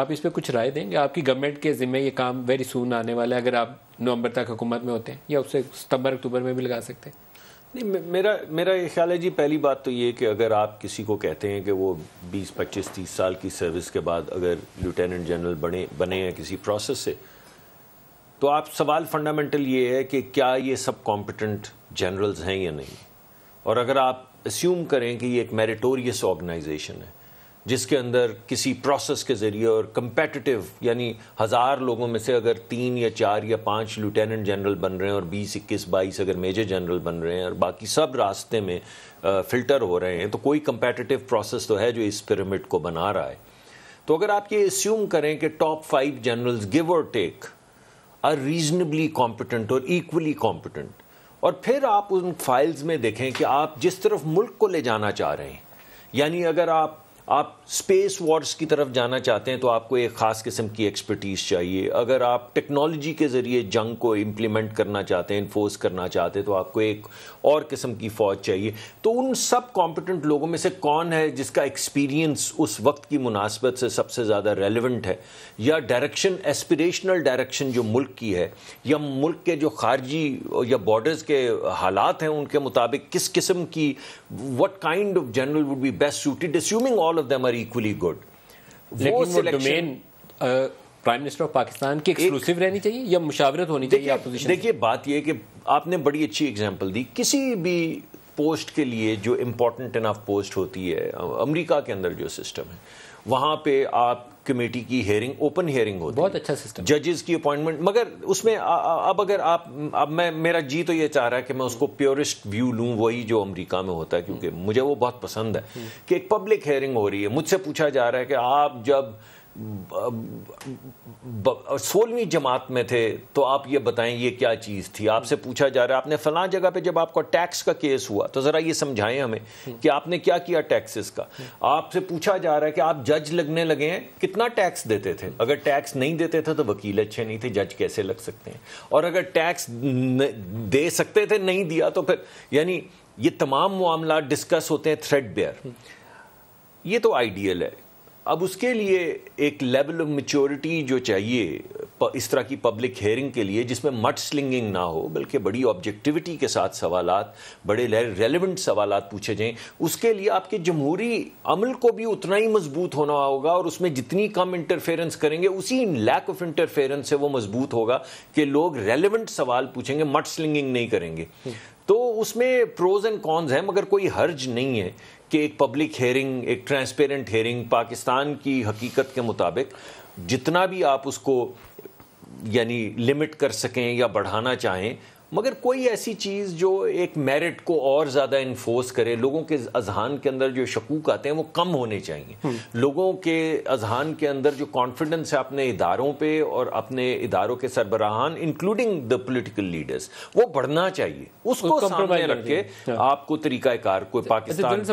آپ اس پہ کچھ رائے دیں گے؟ آپ کی گورنمنٹ کے ذمہ یہ کام ویری سون آنے والا ہے، اگر آپ نومبر تک حکومت میں ہوتے ہیں یا اس سے ستمبر اکتوبر میں بھی لگا سکتے ہیں؟ نہیں، میرا یہ خیال ہے جی، پہلی بات تو یہ کہ اگر آپ کسی کو کہتے ہیں کہ وہ 20 25 30 سال کی سروس کے بعد اگر لیوٹیننٹ جنرل بنے ہیں کسی پروسیس سے، تو آپ سوال فنڈامنٹل یہ ہے کہ کیا یہ سب کمپیٹنٹ جنرلز ہیں یا نہیں. اور اگر آپ اسیوم کریں کہ یہ ایک میریٹوریس آرگنائزیشن ہے جس کے اندر کسی پروسیس کے ذریعے اور کمپیٹیٹیو، یعنی 1000 لوگوں میں سے اگر 3 یا 4 یا 5 لیوٹیننٹ جنرل بن رہے ہیں اور 20 21 22 اگر میجر جنرل بن رہے ہیں اور باقی سب راستے میں فلٹر ہو رہے ہیں، تو کوئی کمپیٹیٹیو پروسیس تو ہے جو اس پیرامڈ کو بنا رہا ہے. تو اگر آپ یہ اسیوم کریں کہ ٹاپ 5 جنرلز گیو اور ٹیک آر ریزنیبلی کمپیٹنٹ اور ایکولی کمپیٹنٹ، اور پھر آپ ان فائلز میں دیکھیں کہ آپ جس طرف ملک کو لے جانا چاہ رہے ہیں، یعنی اگر آپ اسپیس وارز کی طرف جانا چاہتے ہیں تو آپ کو ایک خاص قسم کی ایکسپرٹیز چاہیے. اگر آپ ٹیکنالوجی کے ذریعے جنگ کو امپلیمنٹ کرنا چاہتے ہیں، انفورس کرنا چاہتے ہیں، تو آپ کو ایک اور قسم کی فوج چاہیے. تو ان سب کمپیٹنٹ لوگوں میں سے کون ہے جس کا ایکسپیرینس اس وقت کی مناسبت سے سب سے زیادہ ریلیونٹ ہے، یا ڈائریکشن، ایسپیریشنل ڈائریکشن جو ملک کی ہے، یا ملک کے جو خارجی یا بارڈرز کے حالات ہیں ان کے مطابق کس قسم کی what kind of general would be best suited, assuming all of them are equally good. لیکن وہ domain prime minister of Pakistan کی ایکسکلوسیو رہنی چاہیے یا مشاورت ہونی چاہیے اپوزیشن؟ دیکھیے بات یہ ہے کہ آپ نے بڑی اچھی ایگزامپل دی. کسی بھی پوسٹ کے لیے جو امپورٹنٹ انف پوسٹ ہوتی ہے، امریکہ کے اندر جو سسٹم ہے وہاں پہ آپ کمیٹی کی ہیئرنگ، اوپن ہیئرنگ ہوتی ہے، بہت اچھا سسٹم، ججز کی اپوائنٹمنٹ. مگر اس میں اب اگر اب میرا جی تو یہ چاہ رہا ہے کہ میں اس کو پیورسٹ ویو لوں، وہی جو امریکہ میں ہوتا ہے، کیونکہ مجھے وہ بہت پسند ہے کہ ایک پبلک ہیئرنگ ہو رہی ہے. مجھ سے پوچھا جا رہا ہے کہ آپ جب 16ویں جماعت میں تھے تو آپ یہ بتائیں یہ کیا چیز تھی. آپ سے پوچھا جا رہا ہے آپ نے فلاں جگہ پہ جب آپ کا ٹیکس کا کیس ہوا تو ذرا یہ سمجھائیں ہمیں کہ آپ نے کیا کیا ٹیکسز کا. آپ سے پوچھا جا رہا ہے کہ آپ جج لگنے لگے ہیں، کتنا ٹیکس دیتے تھے؟ اگر ٹیکس نہیں دیتے تھے تو وکیل اچھے نہیں تھے، جج کیسے لگ سکتے ہیں؟ اور اگر ٹیکس دے سکتے تھے، نہیں دیا تو پھر، یعنی یہ تمام معاملات ڈسکس ہوتے ہیں تھریڈ بیئر. یہ تو آئیڈیل ہے. اب اس کے لیے ایک لیول آف میچورٹی جو چاہیے اس طرح کی پبلک ہیئرنگ کے لیے، جس میں مٹ سلنگنگ نہ ہو بلکہ بڑی آبجیکٹیوٹی کے ساتھ سوالات، بڑے ریلیونٹ سوالات پوچھے جائیں. اس کے لیے آپ کے جمہوری عمل کو بھی اتنا ہی مضبوط ہونا ہوگا، اور اس میں جتنی کم انٹرفیئرنس کریں گے اسی لیک آف انٹرفیئرنس سے وہ مضبوط ہوگا کہ لوگ ریلیونٹ سوال پوچھیں گے، مٹ سلنگنگ نہیں کریں گے. تو اس میں پروز اینڈ کونز ہیں، مگر کوئی حرج نہیں ہے کہ ایک پبلک ہیئرنگ، ایک ٹرانسپیرنٹ ہیئرنگ پاکستان کی حقیقت کے مطابق جتنا بھی آپ اس کو یعنی لمٹ کر سکیں یا بڑھانا چاہیں، مگر کوئی ایسی چیز جو ایک میرٹ کو اور زیادہ انفورس کرے. لوگوں کے اذہان کے اندر جو شکوک آتے ہیں وہ کم ہونے چاہیے. لوگوں کے اذہان کے اندر جو کانفیڈنس ہے اپنے اداروں پہ اور اپنے اداروں کے سربراہان انکلوڈنگ دا پولیٹیکل لیڈرز، وہ بڑھنا چاہیے. اس کو سامنے رکھ کے آپ کو طریقہ کار کو پاکستان